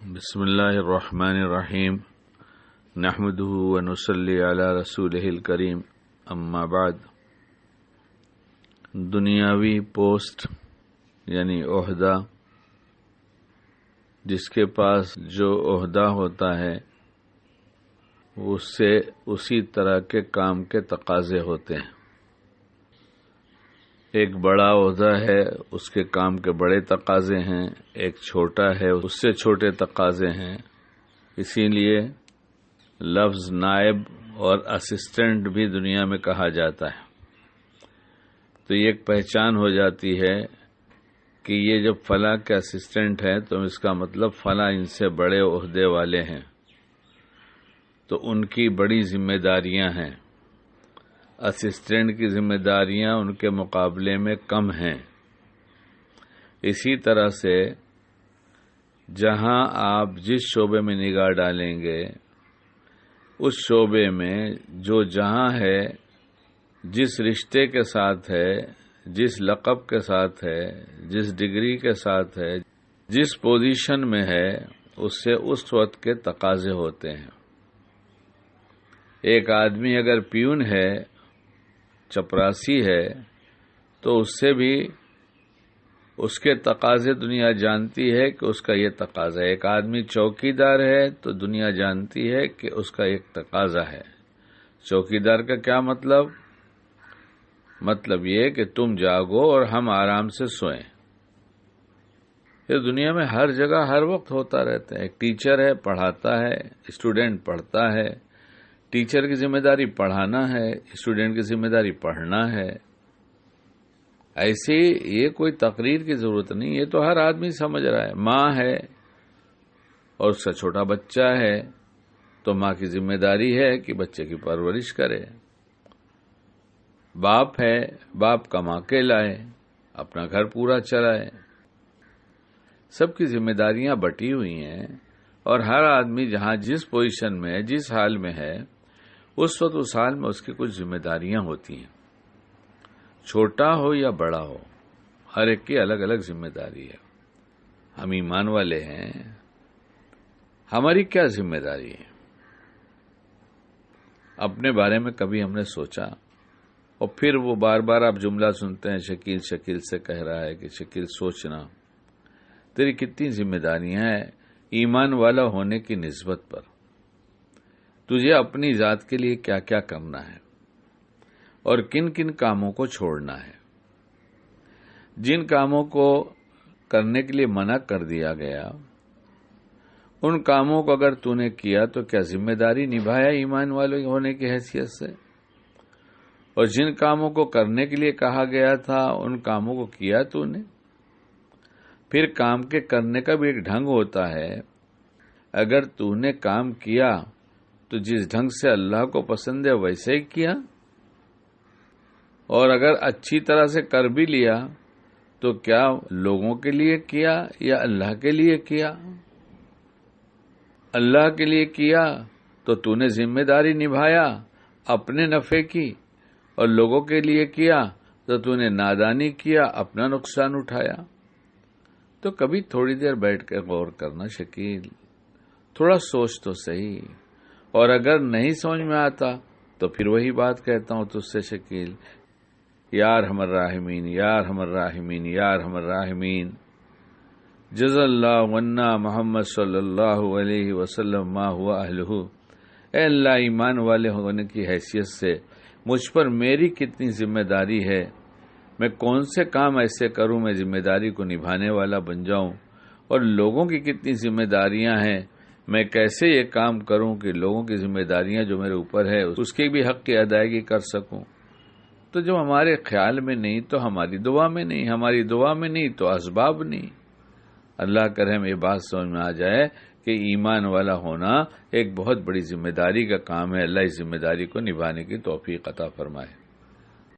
بسم اللہ الرحمن الرحیم نحمدہ ونصلی علی رسولہ الکریم اما بعد۔ دنیاوی پوسٹ یعنی عہدہ، جس کے پاس جو عہدہ ہوتا ہے اس سے اسی طرح کے کام کے تقاضے ہوتے ہیں۔ ایک بڑا عہدہ ہے، اس کے کام کے بڑے تقاضے ہیں، ایک چھوٹا ہے، اس سے چھوٹے تقاضے ہیں۔ اسی لیے لفظ نائب اور اسسٹنٹ بھی دنیا میں کہا جاتا ہے، تو یہ ایک پہچان ہو جاتی ہے کہ یہ جب فلاں کے اسسٹنٹ ہے تو اس کا مطلب فلاں ان سے بڑے عہدے والے ہیں، تو ان کی بڑی ذمہ داریاں ہیں۔ اسسٹنٹ کی ذمہ داریاں ان کے مقابلے میں کم ہیں۔ اسی طرح سے جہاں آپ جس شعبے میں نگاہ ڈالیں گے اس شعبے میں جو جہاں ہے، جس رشتے کے ساتھ ہے، جس لقب کے ساتھ ہے، جس ڈگری کے ساتھ ہے، جس پوزیشن میں ہے، اس سے اس وقت کے تقاضے ہوتے ہیں۔ ایک آدمی اگر پیون ہے، چپراسی ہے، تو اس سے بھی اس کے تقاضے دنیا جانتی ہے کہ اس کا یہ تقاضا ہے۔ ایک آدمی چوکیدار ہے تو دنیا جانتی ہے کہ اس کا ایک تقاضا ہے۔ چوکیدار کا کیا مطلب؟ مطلب یہ کہ تم جاگو اور ہم آرام سے سوئیں۔ یہ دنیا میں ہر جگہ ہر وقت ہوتا رہتا ہے۔ ایک ٹیچر ہے، پڑھاتا ہے، اسٹوڈنٹ پڑھتا ہے۔ ٹیچر کی ذمہ داری پڑھانا ہے، اسٹوڈنٹ کی ذمہ داری پڑھنا ہے۔ ایسے یہ کوئی تقریر کی ضرورت نہیں، یہ تو ہر آدمی سمجھ رہا ہے۔ ماں ہے اور اس کا چھوٹا بچہ ہے تو ماں کی ذمہ داری ہے کہ بچے کی پرورش کرے۔ باپ ہے، باپ کما کے لائے، اپنا گھر پورا چلائے۔ سب کی ذمہ داریاں بٹی ہوئی ہیں، اور ہر آدمی جہاں جس پوزیشن میں، جس حال میں ہے، اس وقت اس حال میں اس کی کچھ ذمہ داریاں ہوتی ہیں۔ چھوٹا ہو یا بڑا ہو، ہر ایک کی الگ الگ ذمہ داری ہے۔ ہم ایمان والے ہیں، ہماری کیا ذمہ داری ہے؟ اپنے بارے میں کبھی ہم نے سوچا؟ اور پھر وہ بار بار آپ جملہ سنتے ہیں، شکیل شکیل سے کہہ رہا ہے کہ شکیل سوچنا، تیری کتنی ذمہ داریاں ہیں ایمان والا ہونے کی نسبت پر۔ تجھے اپنی ذات کے لیے کیا کیا کرنا ہے اور کن کن کاموں کو چھوڑنا ہے۔ جن کاموں کو کرنے کے لیے منع کر دیا گیا، ان کاموں کو اگر تو نے کیا تو کیا ذمہ داری نبھایا ایمان والے ہونے کی حیثیت سے؟ اور جن کاموں کو کرنے کے لیے کہا گیا تھا ان کاموں کو کیا تو نے؟ پھر کام کے کرنے کا بھی ایک ڈھنگ ہوتا ہے۔ اگر تو نے کام کیا تو جس ڈھنگ سے اللہ کو پسند ہے ویسے ہی کیا، اور اگر اچھی طرح سے کر بھی لیا تو کیا لوگوں کے لیے کیا یا اللہ کے لیے کیا؟ اللہ کے لیے کیا تو نے ذمہ داری نبھایا اپنے نفع کی، اور لوگوں کے لیے کیا تو نے نادانی کیا، اپنا نقصان اٹھایا۔ تو کبھی تھوڑی دیر بیٹھ کے غور کرنا شکیل، تھوڑا سوچ تو صحیح۔ اور اگر نہیں سمجھ میں آتا تو پھر وہی بات کہتا ہوں تجھ سے شکیل، یا ارحم الراحمین، یا ارحم الراحمین، یا ارحم الراحمین، جزا اللہ عنا محمد صلی اللہ علیہ وسلم ما ہوا اہلہ۔ اے اللہ، ایمان والے ہونے کی حیثیت سے مجھ پر میری کتنی ذمہ داری ہے، میں کون سے کام ایسے کروں میں ذمہ داری کو نبھانے والا بن جاؤں، اور لوگوں کی کتنی ذمہ داریاں ہیں، میں کیسے یہ کام کروں کہ لوگوں کی ذمہ داریاں جو میرے اوپر ہے اس کی بھی حق کی ادائیگی کر سکوں۔ تو جو ہمارے خیال میں نہیں تو ہماری دعا میں نہیں، ہماری دعا میں نہیں تو اسباب نہیں۔ اللہ کرے ہمیں یہ بات سمجھ میں آ جائے کہ ایمان والا ہونا ایک بہت بڑی ذمہ داری کا کام ہے۔ اللہ اس ذمہ داری کو نبھانے کی توفیق عطا فرمائے۔